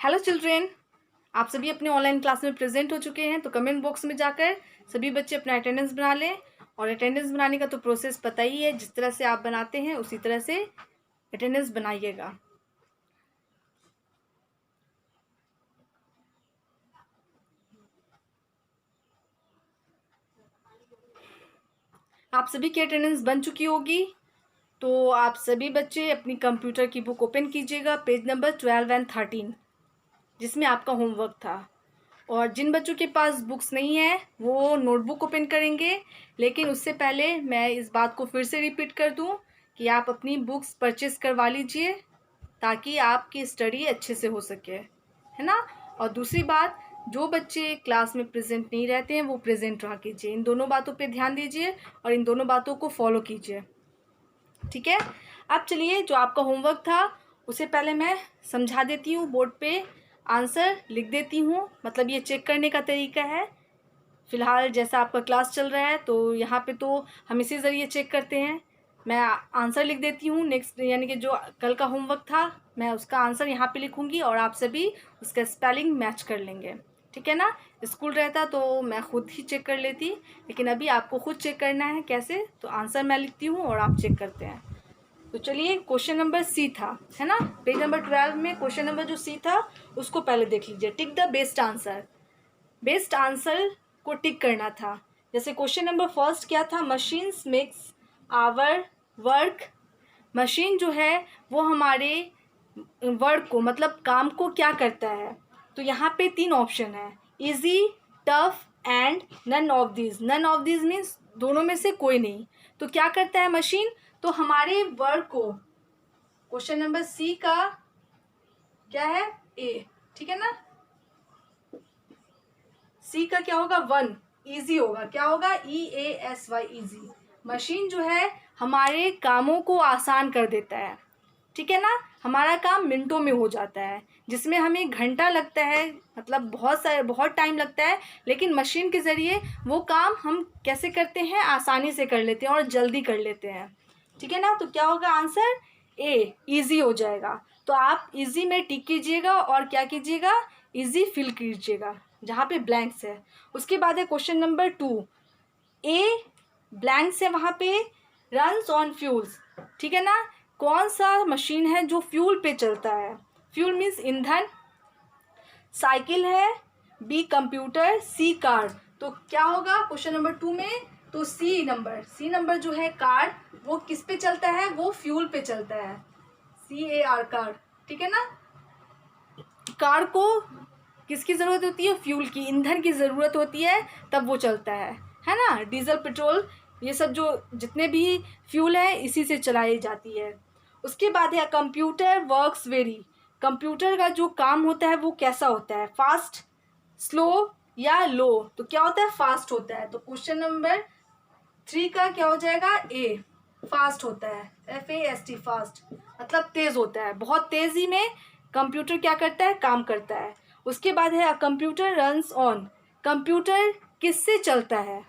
Hello children, आप सभी अपने ऑनलाइन क्लास में प्रेजेंट हो चुके हैं। तो कमेंट बॉक्स में जाकर सभी बच्चे अपना अटेंडेंस बना लें। और अटेंडेंस बनाने का तो प्रोसेस पता ही है, जिस तरह से आप बनाते हैं उसी तरह से अटेंडेंस बनाइएगा। आप सभी की अटेंडेंस बन चुकी होगी, तो आप सभी बच्चे अपनी कंप्यूटर की बुक ओपन कीजिएगा, पेज नंबर 12 एंड 13, जिसमें आपका होमवर्क था। और जिन बच्चों के पास बुक्स नहीं है वो नोटबुक ओपन करेंगे, लेकिन उससे पहले मैं इस बात को फिर से रिपीट कर दूं कि आप अपनी बुक्स परचेस करवा लीजिए ताकि आपकी स्टडी अच्छे से हो सके, है ना। और दूसरी बात, जो बच्चे क्लास में प्रेजेंट नहीं रहते हैं वो प्रेजेंट रहा कीजिए। इन दोनों बातों पे ध्यान दीजिए और इन दोनों बातों को फॉलो कीजिए, ठीक है। अब चलिए, जो आपका होमवर्क था उसे पहले मैं समझा देती हूँ। बोर्ड पे आंसर लिख देती हूँ, मतलब ये चेक करने का तरीका है। फ़िलहाल जैसा आपका क्लास चल रहा है तो यहाँ पे तो हम इसी ज़रिए चेक करते हैं। मैं आंसर लिख देती हूँ, नेक्स्ट यानी कि जो कल का होमवर्क था मैं उसका आंसर यहाँ पे लिखूँगी और आप सभी उसका स्पेलिंग मैच कर लेंगे, ठीक है ना। स्कूल रहता तो मैं खुद ही चेक कर लेती, लेकिन अभी आपको खुद चेक करना है। कैसे? तो आंसर मैं लिखती हूँ और आप चेक करते हैं। तो चलिए, क्वेश्चन नंबर सी था, है ना। पेज नंबर 12 में क्वेश्चन नंबर जो सी था उसको पहले देख लीजिए। Tick the best answer. Best answer को टिक करना था। जैसे क्वेश्चन नंबर फर्स्ट क्या था? Machines makes our work. Machine जो है वो हमारे वर्क को, मतलब काम को क्या करता है? तो यहाँ पे 3 ऑप्शन है, easy, tough and none of this. None of this means दोनों में से कोई नहीं। तो क्या करता है मशीन? तो हमारे वर्क को, क्वेश्चन नंबर सी का क्या है? ए, ठीक है ना। सी का क्या होगा? 1, इजी होगा। क्या होगा? EASY, easy. मशीन जो है हमारे कामों को आसान कर देता है, ठीक है ना। हमारा काम मिनटों में हो जाता है, जिसमें हमें घंटा लगता है, मतलब बहुत टाइम लगता है, लेकिन मशीन के ज़रिए वो काम हम कैसे करते हैं? आसानी से कर लेते हैं और जल्दी कर लेते हैं, ठीक है ना। तो क्या होगा आंसर? ए, इजी हो जाएगा। तो आप इजी में टिक कीजिएगा और क्या कीजिएगा? इजी फिल कीजिएगा जहाँ पे ब्लैंक्स है। उसके बाद है क्वेश्चन नंबर 2, ए ब्लैंक्स है वहाँ पे, रन्स ऑन फ्यूल्स, ठीक है ना। कौन सा मशीन है जो फ्यूल पे चलता है? फ्यूल मीन्स ईंधन। साइकिल है, बी कंप्यूटर, सी कार। तो क्या होगा क्वेश्चन नंबर 2 में? तो सी नंबर जो है कार, वो किस पे चलता है? वो फ्यूल पे चलता है, CAR, कार, ठीक है ना। कार को किसकी ज़रूरत होती है? फ्यूल की, ईंधन की ज़रूरत होती है, तब वो चलता है ना। डीजल, पेट्रोल, ये सब जो जितने भी फ्यूल है इसी से चलाई जाती है। उसके बाद है कंप्यूटर वर्क्स वेरी। कंप्यूटर का जो काम होता है वो कैसा होता है? फास्ट, स्लो या लो? तो क्या होता है? फास्ट होता है। तो क्वेश्चन नंबर 3 का क्या हो जाएगा? ए, फास्ट होता है, FAST, फास्ट मतलब तेज होता है। बहुत तेजी में कंप्यूटर क्या करता है? काम करता है। उसके बाद है कंप्यूटर रन्स ऑन। कंप्यूटर किससे चलता है?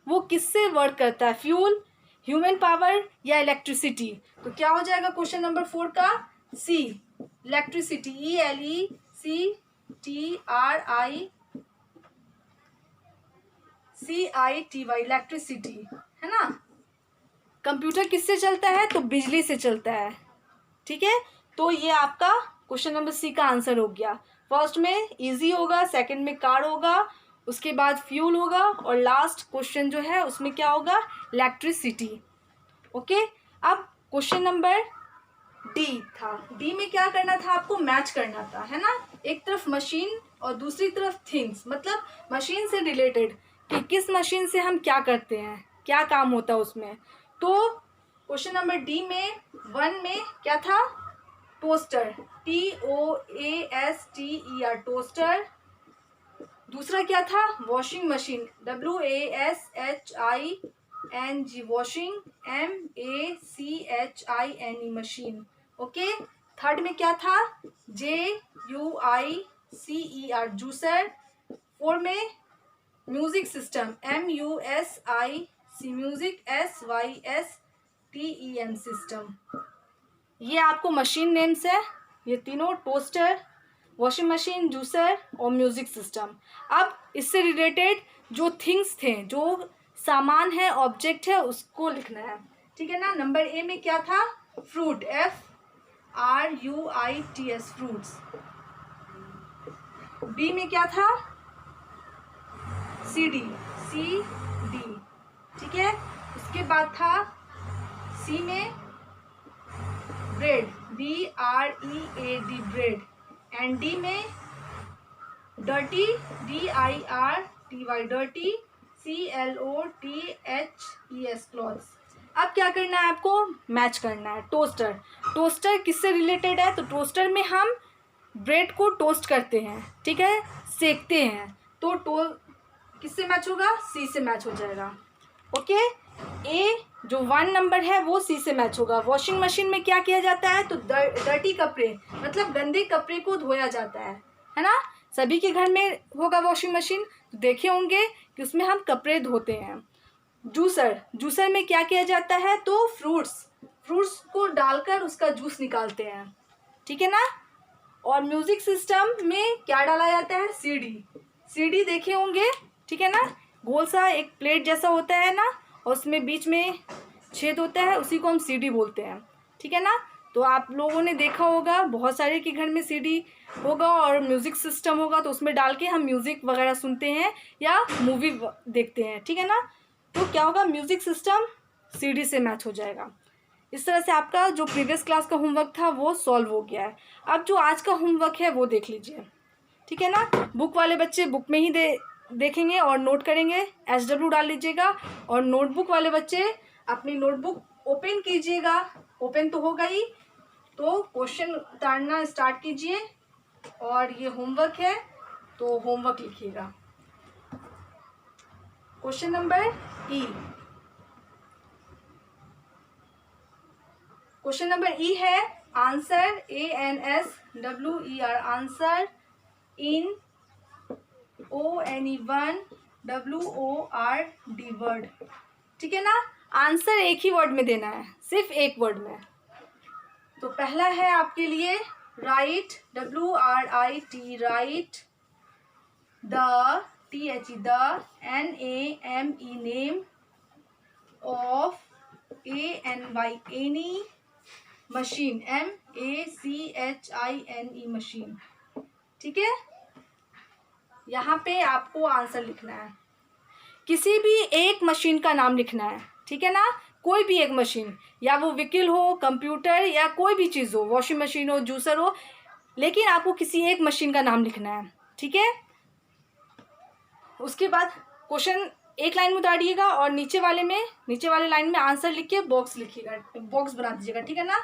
वो किससे वर्क करता है? फ्यूल, ह्यूमन पावर या इलेक्ट्रिसिटी? तो क्या हो जाएगा क्वेश्चन नंबर 4 का? सी, इलेक्ट्रिसिटी, ELECTRICITY, इलेक्ट्रिसिटी, है ना। कंप्यूटर किससे चलता है? तो बिजली से चलता है, ठीक है। तो ये आपका क्वेश्चन नंबर सी का आंसर हो गया। फर्स्ट में इजी होगा, सेकंड में कार होगा, उसके बाद फ्यूल होगा, और लास्ट क्वेश्चन जो है उसमें क्या होगा? Electricity, okay. अब क्वेश्चन नंबर डी था। डी में क्या करना था? आपको मैच करना था, है ना। एक तरफ मशीन और दूसरी तरफ थिंग्स, मतलब मशीन से रिलेटेड कि किस मशीन से हम क्या करते हैं, क्या काम होता है उसमें। तो क्वेश्चन नंबर डी में 1 में क्या था? Toaster, TOASTER, toaster. दूसरा क्या था? Washing machine, WASHING, washing, MACHINE, machine, okay. Third में क्या था? JUICER, juicer. 4 में music system, MUSIC, music, SYSTEM, system. ये आपको मशीन नेम्स है, ये तीनों। टोस्टर, वॉशिंग मशीन, जूसर और म्यूज़िक सिस्टम। अब इससे रिलेटेड जो थिंग्स थे, जो सामान है, ऑब्जेक्ट है, उसको लिखना है, ठीक है ना। नंबर ए में क्या था? Fruit, FRUITS, fruits. बी में क्या था? CD, CD, ठीक है। उसके बाद था सी में bread, BREAD, bread. And D में dirty, DIRTY, dirty, CLOTHES, clothes. अब क्या करना है आपको? मैच करना है। टोस्टर, टोस्टर किससे रिलेटेड है? तो टोस्टर में हम ब्रेड को टोस्ट करते हैं, ठीक है, सेकते हैं। तो किससे मैच होगा? सी से मैच हो जाएगा। ओके, ए जो 1 नंबर है वो सी से मैच होगा। वॉशिंग मशीन में क्या किया जाता है? तो डर्टी कपड़े, मतलब गंदे कपड़े को धोया जाता है ना। सभी के घर में होगा वॉशिंग मशीन, तो देखे होंगे कि उसमें हम कपड़े धोते हैं। जूसर, जूसर में क्या किया जाता है? तो फ्रूट्स को डालकर उसका जूस निकालते हैं, ठीक है ना। और म्यूजिक सिस्टम में क्या डाला जाता है? सीडी, सीडी देखे होंगे, ठीक है ना। गोल सा एक प्लेट जैसा होता है ना, और उसमें बीच में छेद होता है, उसी को हम सीडी बोलते हैं, ठीक है ना। तो आप लोगों ने देखा होगा, बहुत सारे के घर में सीडी होगा और म्यूज़िक सिस्टम होगा, तो उसमें डाल के हम म्यूज़िक वगैरह सुनते हैं या मूवी देखते हैं, ठीक है ना। तो क्या होगा? म्यूज़िक सिस्टम सीडी से मैच हो जाएगा। इस तरह से आपका जो प्रीवियस क्लास का होमवर्क था वो सॉल्व हो गया है। अब जो आज का होमवर्क है वो देख लीजिए, ठीक है ना। बुक वाले बच्चे बुक में ही देखेंगे और नोट करेंगे, SW डाल लीजिएगा। और नोटबुक वाले बच्चे अपनी नोटबुक ओपन कीजिएगा, ओपन तो होगा ही, तो क्वेश्चन उतारना स्टार्ट कीजिए। और ये होमवर्क है, तो होमवर्क लिखिएगा। Question number E, question number E है answer, ANSWER, answer in ONE1 WORD, word, ठीक है ना। आंसर एक ही वर्ड में देना है, सिर्फ एक वर्ड में। तो पहला है आपके लिए right, WRIT, right, the THE, the NAME, name, of ANY, any, machine, MACHINE, machine, ठीक है। यहाँ पे आपको आंसर लिखना है, किसी भी एक मशीन का नाम लिखना है, ठीक है ना। कोई भी एक मशीन, या वो व्हीकल हो, कंप्यूटर, या कोई भी चीज़ हो, वॉशिंग मशीन हो, जूसर हो, लेकिन आपको किसी एक मशीन का नाम लिखना है, ठीक है। उसके बाद क्वेश्चन एक लाइन में उतारिएगा और नीचे वाले लाइन में आंसर लिख के बॉक्स लिखिएगा, बॉक्स बना दीजिएगा, ठीक है ना।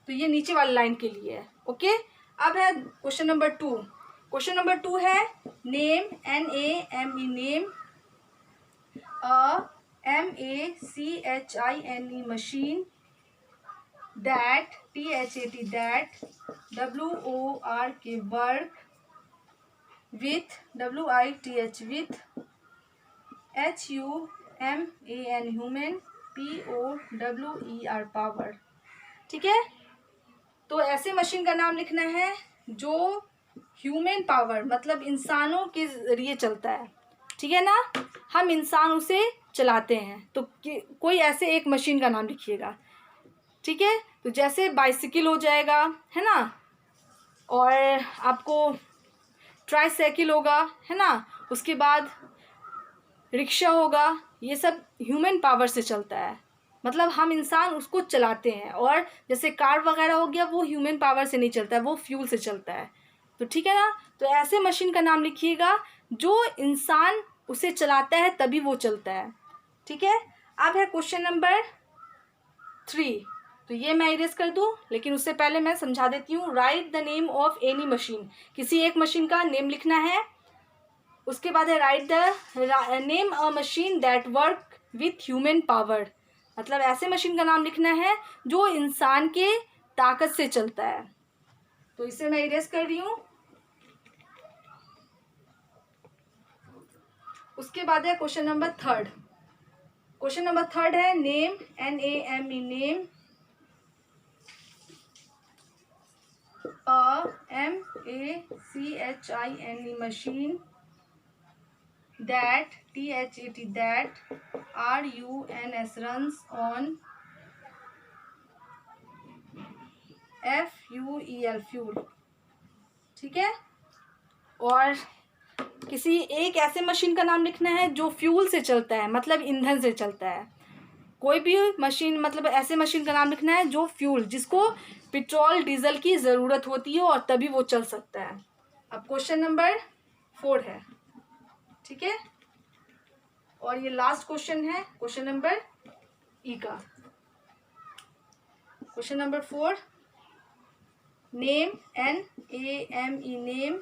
तो ये नीचे वाली लाइन के लिए है, ओके। अब है क्वेश्चन नंबर 2। क्वेश्चन नंबर 2 है name, NAME, name, MACHINE, machine, that, THAT, that, WORK, work, with, WITH, with, HUMAN, human, POWER, power, ठीक है। तो ऐसे मशीन का नाम लिखना है जो ह्यूमन पावर, मतलब इंसानों के जरिए चलता है, ठीक है ना। हम इंसान उसे चलाते हैं, तो कोई ऐसे एक मशीन का नाम लिखिएगा, ठीक है। तो जैसे बाइसिकल हो जाएगा, है ना, और आपको ट्राईसाइकिल होगा, है ना, उसके बाद रिक्शा होगा। ये सब ह्यूमन पावर से चलता है, मतलब हम इंसान उसको चलाते हैं। और जैसे कार वगैरह हो गया, वो ह्यूमन पावर से नहीं चलता है, वो फ्यूल से चलता है, तो ठीक है ना। तो ऐसे मशीन का नाम लिखिएगा जो इंसान उसे चलाता है तभी वो चलता है, ठीक है। अब है क्वेश्चन नंबर 3। तो ये मैं इरेज कर दूं, लेकिन उससे पहले मैं समझा देती हूँ। Right the name of any machine, किसी एक मशीन का नेम लिखना है। उसके बाद है right the name a machine that work with human power, मतलब ऐसे मशीन का नाम लिखना है जो इंसान के ताकत से चलता है। तो इसे मैं इरेज कर रही हूँ। उसके बाद है क्वेश्चन नंबर 3। क्वेश्चन नंबर 3 है name, NAME, name, ACHINE machine that THAT that RUNS runs on FUEL fuel। ठीक है। और किसी एक ऐसे मशीन का नाम लिखना है जो फ्यूल से चलता है, मतलब ईंधन से चलता है। कोई भी मशीन, मतलब ऐसे मशीन का नाम लिखना है जो फ्यूल, जिसको पेट्रोल डीजल की ज़रूरत होती है और तभी वो चल सकता है। अब क्वेश्चन नंबर 4 है। ठीक है। और ये लास्ट क्वेश्चन है, क्वेश्चन नंबर ई का। Question number 4, name NAME name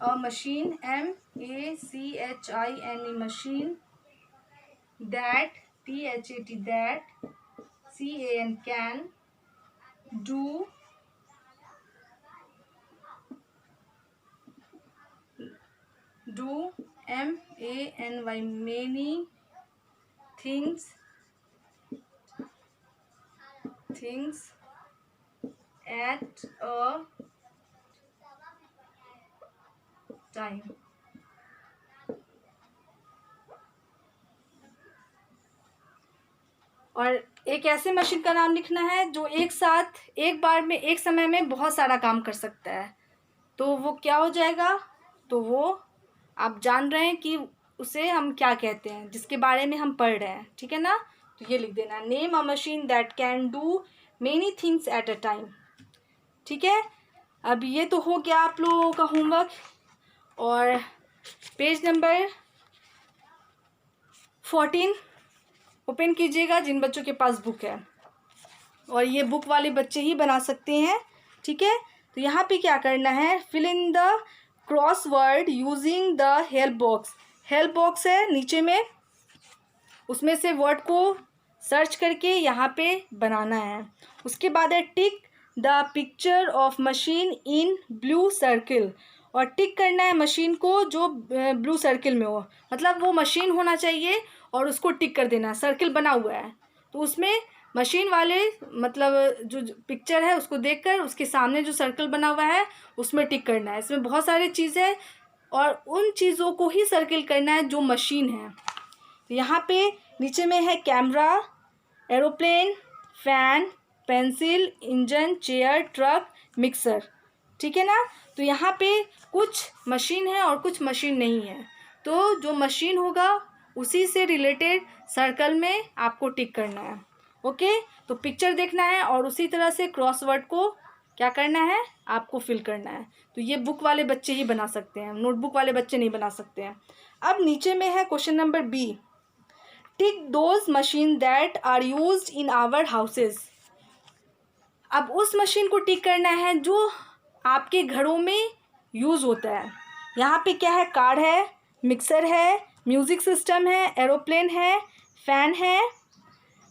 a machine MACHINE machine that THAT that CAN do MANY many things at a time। और एक ऐसे मशीन का नाम लिखना है जो एक बार में एक समय में बहुत सारा काम कर सकता है। तो वो क्या हो जाएगा? तो वो आप जान रहे हैं कि उसे हम क्या कहते हैं, जिसके बारे में हम पढ़ रहे हैं। ठीक है ना। तो ये लिख देना, name a machine that can do many things at a time. ठीक है। अब ये तो हो गया आप लोगों का होमवर्क। और पेज नंबर 14 ओपन कीजिएगा जिन बच्चों के पास बुक है, और ये बुक वाले बच्चे ही बना सकते हैं। ठीक है। तो यहाँ पे क्या करना है, fill in the crossword using the help box. Help box है नीचे में, उसमें से वर्ड को सर्च करके यहाँ पे बनाना है। उसके बाद है tick the picture of machine in blue circle. और टिक करना है मशीन को जो ब्लू सर्किल में हो, मतलब वो मशीन होना चाहिए और उसको टिक कर देना। सर्किल बना हुआ है तो उसमें मशीन वाले, मतलब जो पिक्चर है उसको देखकर उसके सामने जो सर्कल बना हुआ है उसमें टिक करना है। इसमें बहुत सारी चीज़ें हैं और उन चीज़ों को ही सर्किल करना है जो मशीन है। तो यहाँ पे नीचे में है camera, aeroplane, fan, pencil, engine, chair, truck, mixer. ठीक है ना। तो यहाँ पे कुछ मशीन है और कुछ मशीन नहीं है। तो जो मशीन होगा उसी से रिलेटेड सर्कल में आपको टिक करना है। ओके। तो पिक्चर देखना है और उसी तरह से क्रॉसवर्ड को क्या करना है, आपको फिल करना है। तो ये बुक वाले बच्चे ही बना सकते हैं, नोटबुक वाले बच्चे नहीं बना सकते हैं। अब नीचे में है question number B, tick those machine that are used in our houses. अब उस मशीन को टिक करना है जो आपके घरों में यूज़ होता है। यहाँ पे क्या है, कार है, मिक्सर है, म्यूज़िक सिस्टम है, एरोप्लेन है, फ़ैन है,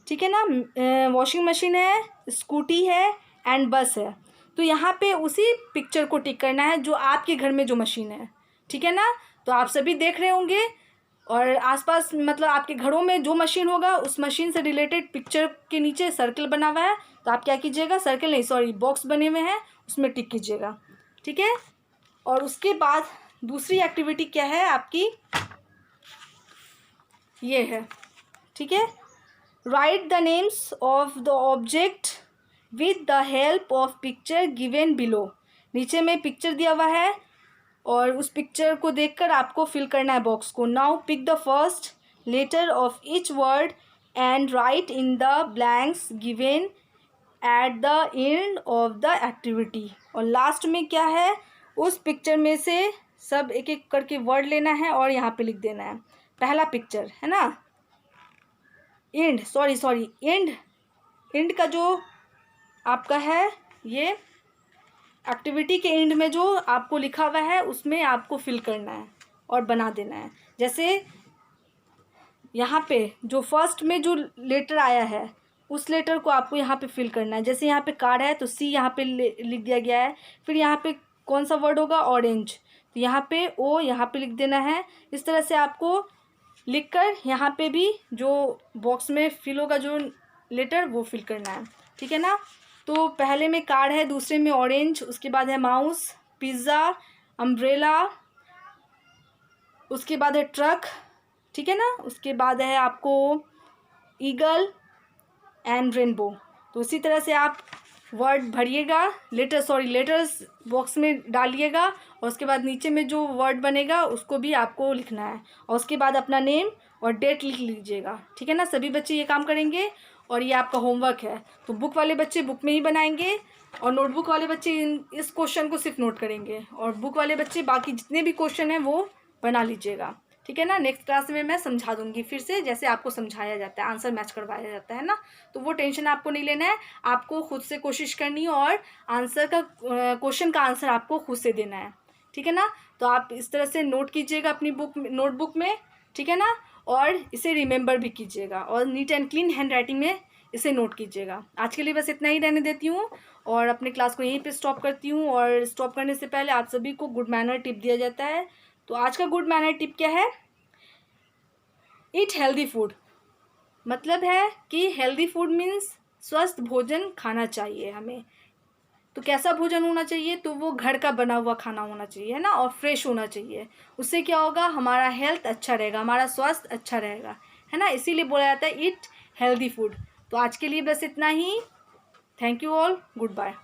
ठीक है ना, वॉशिंग मशीन है, स्कूटी है एंड बस है। तो यहाँ पे उसी पिक्चर को टिक करना है जो आपके घर में जो मशीन है। ठीक है ना। तो आप सभी देख रहे होंगे और आसपास, मतलब आपके घरों में जो मशीन होगा उस मशीन से रिलेटेड पिक्चर के नीचे सर्कल बना हुआ है। तो आप क्या कीजिएगा, सर्कल नहीं सॉरी बॉक्स बने हुए हैं उसमें टिक कीजिएगा। ठीक है। और उसके बाद दूसरी एक्टिविटी क्या है आपकी, ये है। ठीक है। Right the names of the object with the help of picture given below. नीचे में पिक्चर दिया हुआ है और उस पिक्चर को देखकर आपको फिल करना है बॉक्स को। Now pick the first letter of each word and write in the blanks given at the end of the activity. और लास्ट में क्या है, उस पिक्चर में से सब एक एक करके वर्ड लेना है और यहाँ पे लिख देना है। पहला पिक्चर है ना, एंड एंड का जो आपका है, ये एक्टिविटी के एंड में जो आपको लिखा हुआ है उसमें आपको फिल करना है और बना देना है। जैसे यहाँ पे जो फर्स्ट में जो लेटर आया है उस लेटर को आपको यहाँ पे फिल करना है। जैसे यहाँ पे कार है तो सी यहाँ पे लिख दिया गया है। फिर यहाँ पे कौन सा वर्ड होगा, ऑरेंज, तो यहाँ पे ओ यहाँ पे लिख देना है। इस तरह से आपको लिखकर यहाँ पे भी जो बॉक्स में फिल होगा जो लेटर वो फिल करना है। ठीक है ना। तो पहले में कार है, दूसरे में ऑरेंज, उसके बाद है माउस, पिज़्ज़ा, अम्ब्रेला, उसके बाद है ट्रक, ठीक है ना, उसके बाद है आपको ईगल एंड रेनबो। तो उसी तरह से आप वर्ड भरिएगा, लेटर्स बॉक्स में डालिएगा, और उसके बाद नीचे में जो वर्ड बनेगा उसको भी आपको लिखना है, और उसके बाद अपना नेम और डेट लिख लीजिएगा, ठीक है ना। सभी बच्चे ये काम करेंगे और ये आपका होमवर्क है। तो बुक वाले बच्चे बुक में ही बनाएंगे, और नोटबुक वाले बच्चे इस क्वेश्चन को सिर्फ नोट करेंगे, और बुक वाले बच्चे बाकी जितने भी क्वेश्चन हैं वो बना लीजिएगा, ठीक है ना। नेक्स्ट क्लास में मैं समझा दूंगी फिर से, जैसे आपको समझाया जाता है, आंसर मैच करवाया जाता है ना। तो वो टेंशन आपको नहीं लेना है, आपको खुद से कोशिश करनी है, और आंसर का क्वेश्चन का आंसर आपको खुद से देना है, ठीक है ना। तो आप इस तरह से नोट कीजिएगा अपनी नोटबुक में, ठीक है ना, और इसे रिमेंबर भी कीजिएगा, और neat and clean hand writing में इसे नोट कीजिएगा। आज के लिए बस इतना ही रहने देती हूँ, और अपने क्लास को यहीं पे स्टॉप करती हूँ। और स्टॉप करने से पहले आप सभी को गुड मैनर टिप दिया जाता है। तो आज का गुड मैनर टिप क्या है? Eat healthy food. मतलब है कि हेल्दी फूड मीन्स स्वस्थ भोजन खाना चाहिए हमें। तो कैसा भोजन होना चाहिए? तो वो घर का बना हुआ खाना होना चाहिए, है ना, और फ्रेश होना चाहिए। उससे क्या होगा, हमारा हेल्थ अच्छा रहेगा, हमारा स्वास्थ्य अच्छा रहेगा, है ना। इसीलिए बोला जाता है ईट हेल्दी फूड। तो आज के लिए बस इतना ही। Thank you all, good bye.